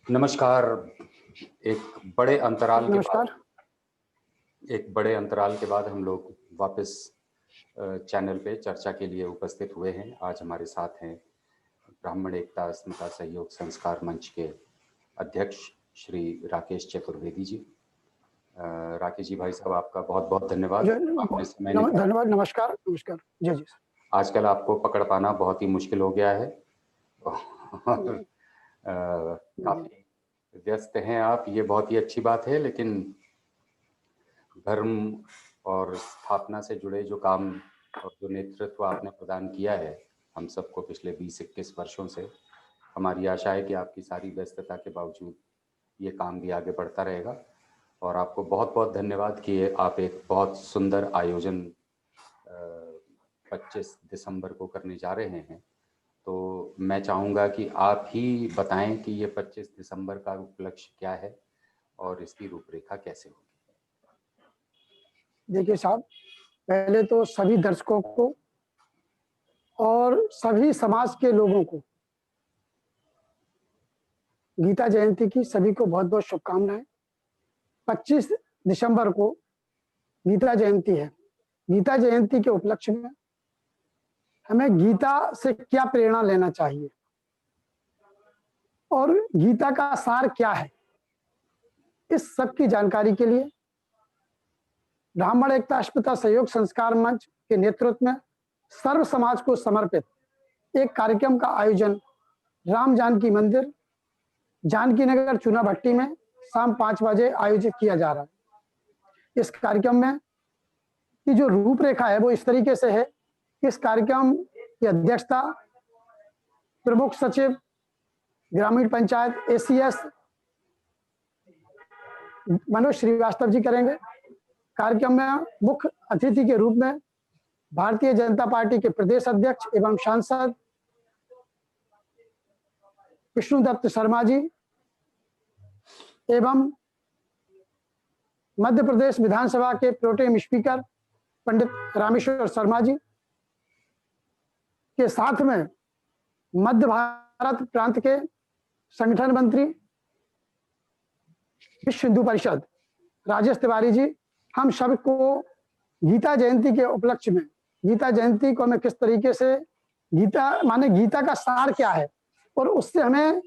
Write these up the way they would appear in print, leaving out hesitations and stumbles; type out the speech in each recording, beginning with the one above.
नमस्कार। एक बड़े अंतराल के बाद नमस्कार। हम लोग वापस चैनल पे चर्चा के लिए उपस्थित हुए हैं। आज हमारे साथ हैं ब्राह्मण एकता अस्मिता सहयोग संस्कार मंच के अध्यक्ष श्री राकेश चतुर्वेदी जी। राकेश जी भाई साहब, आपका बहुत बहुत धन्यवाद, आपने समय निकाला। धन्यवाद। नमस्कार। नमस्कार। जी जी। आजकल आपको पकड़ पाना बहुत ही मुश्किल हो गया है और काफ़ी व्यस्त हैं आप, ये बहुत ही अच्छी बात है। लेकिन धर्म और स्थापना से जुड़े जो काम और जो नेतृत्व आपने प्रदान किया है हम सबको पिछले 20-21 वर्षों से, हमारी आशा है कि आपकी सारी व्यस्तता के बावजूद ये काम भी आगे बढ़ता रहेगा। और आपको बहुत बहुत धन्यवाद कि आप एक बहुत सुंदर आयोजन 25 दिसंबर को करने जा रहे हैं। तो मैं चाहूँगा कि आप ही बताएं कि ये 25 दिसंबर का उपलक्ष्य क्या है और इसकी रूपरेखा कैसे होगी। देखिए साहब, पहले तो सभी दर्शकों को और सभी समाज के लोगों को गीता जयंती की सभी को बहुत बहुत शुभकामनाएं। 25 दिसंबर को गीता जयंती है। गीता जयंती के उपलक्ष्य में हमें गीता से क्या प्रेरणा लेना चाहिए और गीता का सार क्या है, इस सब की जानकारी के लिए ब्राह्मण एकता अस्मिता सहयोग संस्कार मंच के नेतृत्व में सर्व समाज को समर्पित एक कार्यक्रम का आयोजन राम जानकी मंदिर, जानकी नगर, चूना भट्टी में शाम 5 बजे आयोजित किया जा रहा है। इस कार्यक्रम में की जो रूपरेखा है वो इस तरीके से है। इस कार्यक्रम की अध्यक्षता प्रमुख सचिव ग्रामीण पंचायत ACS मनोज श्रीवास्तव जी करेंगे। कार्यक्रम में मुख्य अतिथि के रूप में भारतीय जनता पार्टी के प्रदेश अध्यक्ष एवं सांसद विष्णुदत्त शर्मा जी एवं मध्य प्रदेश विधानसभा के प्रोटेम स्पीकर पंडित रामेश्वर शर्मा जी के साथ में मध्य भारत प्रांत के संगठन मंत्री विश्व हिंदू परिषद राजेश तिवारी जी, हम सबको गीता जयंती के उपलक्ष्य में गीता जयंती को हमें किस तरीके से गीता का सार क्या है और उससे हमें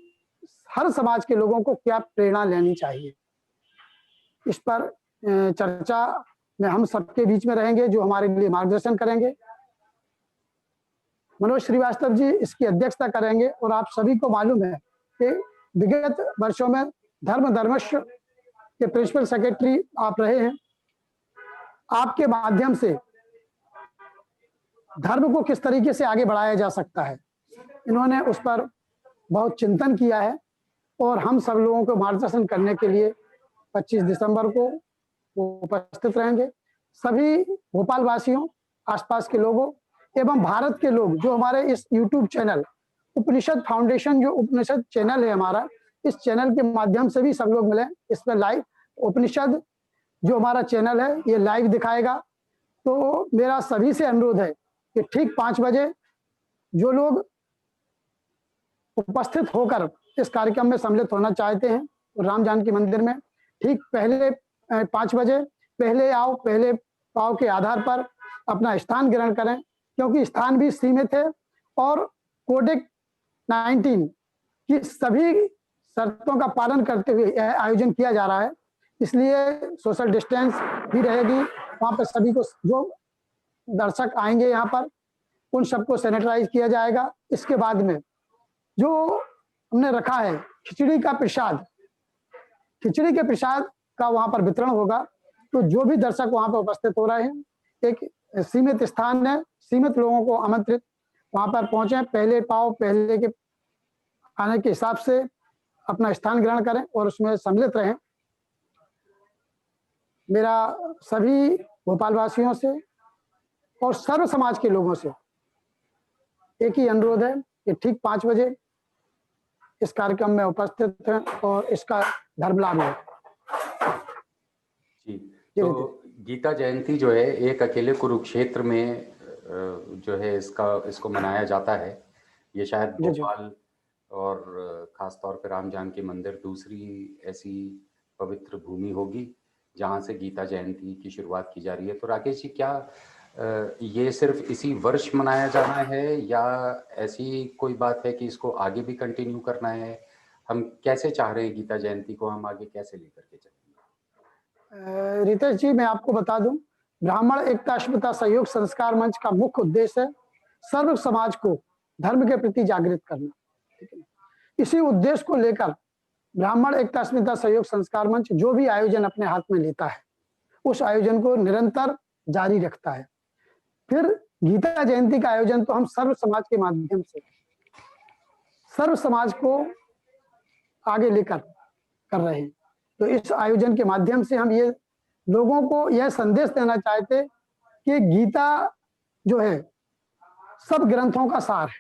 हर समाज के लोगों को क्या प्रेरणा लेनी चाहिए, इस पर चर्चा में हम सबके बीच में रहेंगे। जो हमारे लिए मार्गदर्शन करेंगे मनोज श्रीवास्तव जी इसकी अध्यक्षता करेंगे। और आप सभी को मालूम है कि विगत वर्षों में धर्मश्व के प्रिंसिपल सेक्रेटरी आप रहे हैं। आपके माध्यम से धर्म को किस तरीके से आगे बढ़ाया जा सकता है, इन्होंने उस पर बहुत चिंतन किया है और हम सब लोगों को मार्गदर्शन करने के लिए 25 दिसंबर को वो उपस्थित रहेंगे। सभी भोपाल वासियों, आसपास के लोगों एवं भारत के लोग जो हमारे इस YouTube चैनल उपनिषद फाउंडेशन, जो उपनिषद चैनल है हमारा, इस चैनल के माध्यम से भी सब लोग मिले। इस पर लाइव उपनिषद जो हमारा चैनल है ये लाइव दिखाएगा। तो मेरा सभी से अनुरोध है कि ठीक 5 बजे जो लोग उपस्थित होकर इस कार्यक्रम में सम्मिलित होना चाहते हैं तो राम जानकी मंदिर में ठीक पहले 5 बजे पहले आओ पहले पाव के आधार पर अपना स्थान ग्रहण करें, क्योंकि स्थान भी सीमित है और कोविड-19 की सभी शर्तों का पालन करते हुए यह आयोजन किया जा रहा है। इसलिए सोशल डिस्टेंस भी रहेगी। वहां पर सभी को, जो दर्शक आएंगे यहाँ पर, उन सबको सैनिटाइज किया जाएगा। इसके बाद में जो हमने रखा है खिचड़ी का प्रसाद, खिचड़ी के प्रसाद का वहां पर वितरण होगा। तो जो भी दर्शक वहां पर उपस्थित हो रहे हैं, एक सीमित स्थान है, सीमित लोगों को आमंत्रित वहां पर पहुंचे, पहले पाव पहले के आने के हिसाब से अपना स्थान ग्रहण करें और उसमें सम्मिलित रहें। मेरा सभी भोपाल वासियों से और सर्व समाज के लोगों से एक ही अनुरोध है कि ठीक 5 बजे इस कार्यक्रम में उपस्थित हैं और इसका धर्म लाभ है। जी, तो गीता जयंती जो है एक अकेले कुरुक्षेत्र में जो है इसको मनाया जाता है। ये शायद भोपाल और ख़ास तौर पे राम जानकी मंदिर दूसरी ऐसी पवित्र भूमि होगी जहाँ से गीता जयंती की शुरुआत की जा रही है। तो राकेश जी, क्या ये सिर्फ इसी वर्ष मनाया जाना है या ऐसी कोई बात है कि इसको आगे भी कंटिन्यू करना है? हम कैसे चाह रहे हैं गीता जयंती को हम आगे कैसे लेकर के चलेंगे? रितेश जी, मैं आपको बता दूं, ब्राह्मण एकता अस्मिता सहयोग संस्कार मंच का मुख्य उद्देश्य है सर्व समाज को धर्म के प्रति जागृत करना। ठीक है, इसी उद्देश्य को लेकर ब्राह्मण एकता अस्मिता सहयोग संस्कार मंच जो भी आयोजन अपने हाथ में लेता है उस आयोजन को निरंतर जारी रखता है। फिर गीता जयंती का आयोजन तो हम सर्व समाज के माध्यम से सर्व समाज को आगे लेकर कर रहे हैं। तो इस आयोजन के माध्यम से हम ये लोगों को यह संदेश देना चाहते कि गीता जो है सब ग्रंथों का सार है।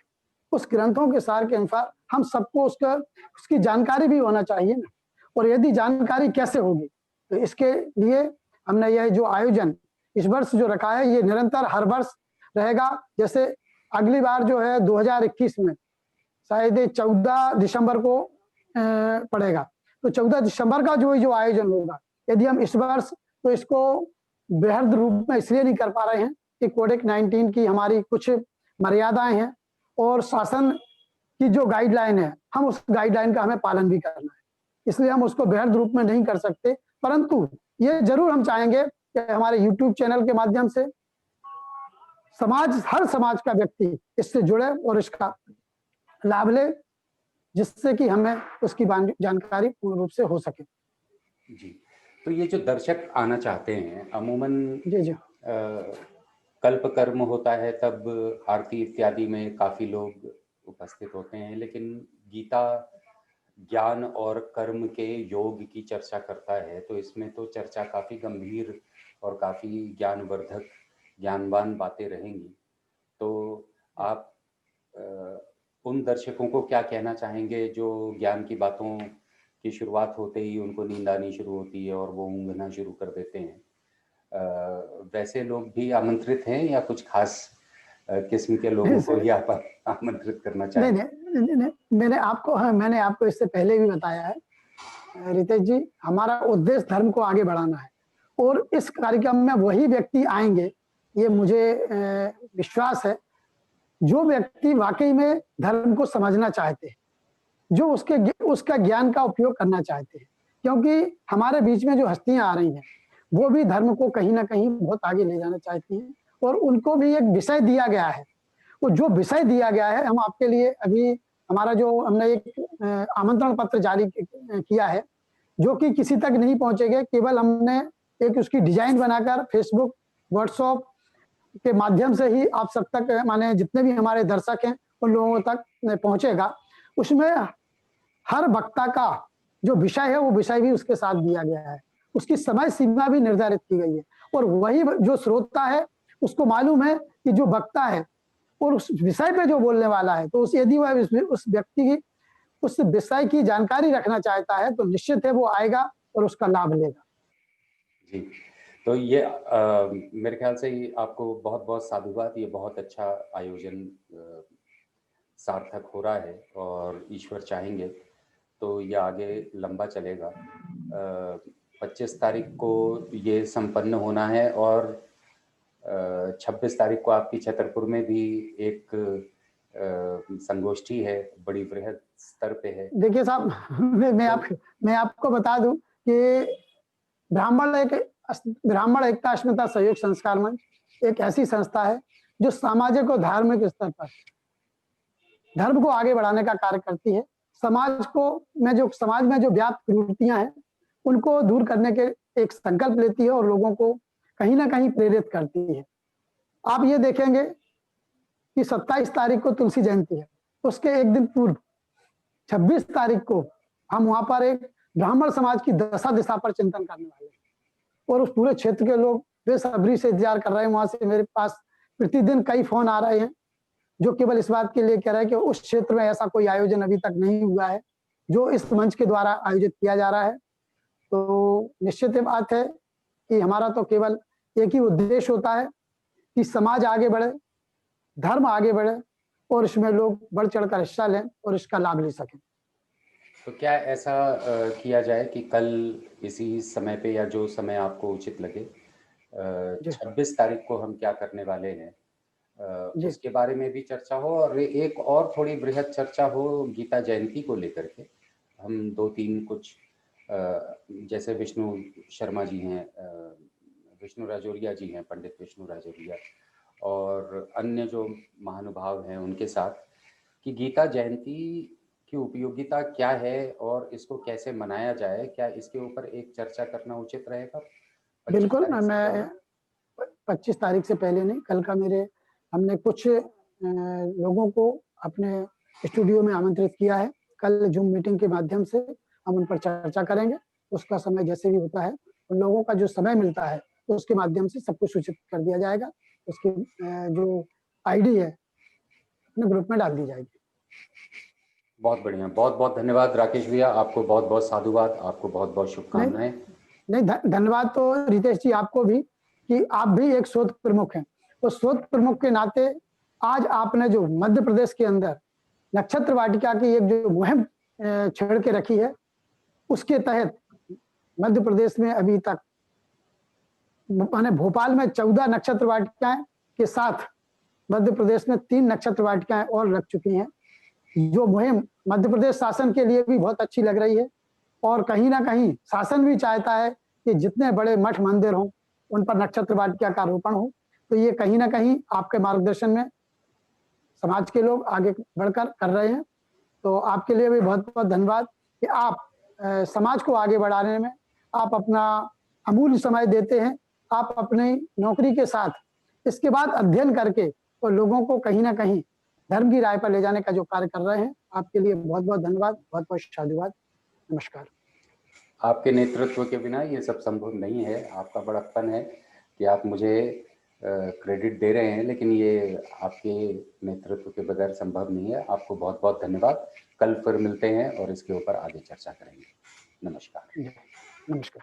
उस ग्रंथों के सार के अनुसार हम सबको उसकी जानकारी भी होना चाहिए ना। और यदि जानकारी कैसे होगी, तो इसके लिए हमने यह जो आयोजन इस वर्ष जो रखा है ये निरंतर हर वर्ष रहेगा। जैसे अगली बार जो है 2021 में शायद 14 दिसंबर को पड़ेगा, तो 14 दिसंबर का जो आयोजन होगा, यदि हम इस वर्ष तो इसको बृहद रूप में इसलिए नहीं कर पा रहे हैं कि कोविड-19 की हमारी कुछ मर्यादाएं हैं और शासन की जो गाइडलाइन है, हम उस गाइडलाइन का हमें पालन भी करना है, इसलिए हम उसको बृहद रूप में नहीं कर सकते। परंतु ये जरूर हम चाहेंगे कि हमारे यूट्यूब चैनल के माध्यम से हर समाज का व्यक्ति इससे जुड़े और इसका लाभ ले, जिससे कि हमें उसकी जानकारी पूर्ण रूप से हो सके। जी, तो ये जो दर्शक आना चाहते हैं अमूमन जी कल्प कर्म होता है तब आरती इत्यादि में काफी लोग उपस्थित होते हैं, लेकिन गीता ज्ञान और कर्म के योग की चर्चा करता है, तो इसमें तो चर्चा काफी गंभीर और काफी ज्ञानवर्धक ज्ञानवान बातें रहेंगी। तो आप उन दर्शकों को क्या कहना चाहेंगे जो ज्ञान की बातों की शुरुआत होते ही उनको नींद आनी शुरू होती है और वो ऊँघना शुरू कर देते हैं? वैसे लोग भी आमंत्रित हैं या कुछ खास किस्म के लोगों को ही आप आमंत्रित करना चाहेंगे? नहीं, मैंने आपको इससे पहले भी बताया है रितेश जी, हमारा उद्देश्य धर्म को आगे बढ़ाना है और इस कार्यक्रम में वही व्यक्ति आएंगे, ये मुझे विश्वास है, जो व्यक्ति वाकई में धर्म को समझना चाहते हैं, जो उसका ज्ञान का उपयोग करना चाहते हैं। क्योंकि हमारे बीच में जो हस्तियां आ रही हैं वो भी धर्म को कहीं ना कहीं बहुत आगे ले जाना चाहती हैं और उनको भी एक विषय दिया गया है। वो जो विषय दिया गया है, हम आपके लिए अभी हमने एक आमंत्रण पत्र जारी किया है जो कि किसी तक नहीं पहुंचेगा, केवल हमने एक उसकी डिजाइन बनाकर फेसबुक व्हाट्सएप के माध्यम से ही आप सब तक, माने जितने भी हमारे दर्शक हैं उन लोगों तक पहुंचेगा। उसमें हर वक्ता का जो विषय है वो विषय भी उसके साथ दिया गया है, उसकी समय सीमा भी निर्धारित की गई है और वही जो श्रोता है उसको मालूम है कि जो वक्ता है और उस विषय पे जो बोलने वाला है, तो यदि वह उस व्यक्ति की उस विषय की जानकारी रखना चाहता है तो निश्चित है वो आएगा और उसका लाभ लेगा। जी, तो ये मेरे ख्याल से आपको बहुत बहुत साधुवाद। ये बहुत अच्छा आयोजन सार्थक हो रहा है और ईश्वर चाहेंगे तो ये आगे लंबा चलेगा। 25 तारीख को ये संपन्न होना है और 26 तारीख को आपकी छतरपुर में भी एक संगोष्ठी है, बड़ी वृहद स्तर पे है। देखिए साहब, मैं आपको बता दूं कि ब्राह्मण एकता अस्मिता सहयोग संस्कार मंच एक ऐसी संस्था है जो सामाजिक और धार्मिक स्तर पर धर्म को आगे बढ़ाने का कार्य करती है। समाज में जो व्याप्त कुरीतियां हैं उनको दूर करने के एक संकल्प लेती है और लोगों को कहीं ना कहीं प्रेरित करती है। आप ये देखेंगे कि 27 तारीख को तुलसी जयंती है, उसके एक दिन पूर्व 26 तारीख को हम वहां पर एक ब्राह्मण समाज की दशा दिशा पर चिंतन करने वाले हैं और उस पूरे क्षेत्र के लोग बेसब्री से इंतजार कर रहे हैं। वहां से मेरे पास प्रतिदिन कई फोन आ रहे हैं जो केवल इस बात के लिए कह रहे हैं कि उस क्षेत्र में ऐसा कोई आयोजन अभी तक नहीं हुआ है जो इस मंच के द्वारा आयोजित किया जा रहा है। तो निश्चित बात है कि हमारा तो केवल एक ही उद्देश्य होता है कि समाज आगे बढ़े, धर्म आगे बढ़े और इसमें लोग बढ़ चढ़कर हिस्सा लें और इसका लाभ ले सकें। तो क्या ऐसा किया जाए कि कल इसी समय पे या जो समय आपको उचित लगे, जी, 26 तारीख को हम क्या करने वाले हैं, जी, उसके बारे में भी चर्चा हो और एक और थोड़ी बृहद चर्चा हो गीता जयंती को लेकर के। हम 2-3 कुछ जैसे विष्णु शर्मा जी हैं, विष्णु राजौरिया जी हैं, पंडित विष्णु राजौरिया और अन्य जो महानुभाव हैं उनके साथ कि गीता जयंती की उपयोगिता क्या है और इसको कैसे मनाया जाए, क्या इसके ऊपर एक चर्चा करना उचित रहेगा 25 बिल्कुल। तारीख से मैं पहले? 25 तारीख से पहले नहीं, कल का हमने कुछ लोगों को अपने स्टूडियो में आमंत्रित किया है। कल ज़ूम मीटिंग के माध्यम से हम उन पर चर्चा करेंगे। उसका समय जैसे भी होता है, उन लोगों का जो समय मिलता है, तो उसके माध्यम से सब कुछ सूचित कर दिया जाएगा। उसकी जो आईडी है, अपने ग्रुप में डाल दी जाएगी। बहुत बढ़िया, बहुत-बहुत धन्यवाद राकेश भैया, आपको बहुत-बहुत साधुवाद, आपको बहुत-बहुत नहीं, शुभकामनाएँ। नहीं, धन्यवाद तो रितेश जी आपको भी कि आप भी एक शोध प्रमुख हैं। उस शोध प्रमुख के नाते आज आपने जो मध्य प्रदेश के अंदर नक्षत्र वाटिका की एक जो मुहिम छेड़ के रखी है, उसके तहत मध्य प्रदेश में अभी तक माने भोपाल में 14 नक्षत्र वाटिकाएं के साथ मध्य प्रदेश में 3 नक्षत्र वाटिकाएं और लग चुकी हैं। जो मुहिम मध्य प्रदेश शासन के लिए भी बहुत अच्छी लग रही है और कहीं ना कहीं शासन भी चाहता है कि जितने बड़े मठ मंदिर हों उन पर नक्षत्र वाटिका का रोपण हो। तो ये कहीं ना कहीं आपके मार्गदर्शन में समाज के लोग आगे बढ़कर कर रहे हैं। तो आपके लिए भी बहुत बहुत धन्यवाद कि आप समाज को आगे बढ़ाने में आप अपना अमूल्य समय देते हैं। आप अपनी नौकरी के साथ इसके बाद अध्ययन करके और लोगों को कहीं ना कहीं धर्म की राह पर ले जाने का जो कार्य कर रहे हैं, आपके लिए बहुत बहुत धन्यवाद, बहुत बहुत साधुवाद। नमस्कार। आपके नेतृत्व के बिना ये सब संभव नहीं है। आपका बड़प्पन है कि आप मुझे क्रेडिट दे रहे हैं, लेकिन ये आपके नेतृत्व के बगैर संभव नहीं है। आपको बहुत-बहुत धन्यवाद। कल फिर मिलते हैं और इसके ऊपर आगे चर्चा करेंगे। नमस्कार। जी, नमस्कार।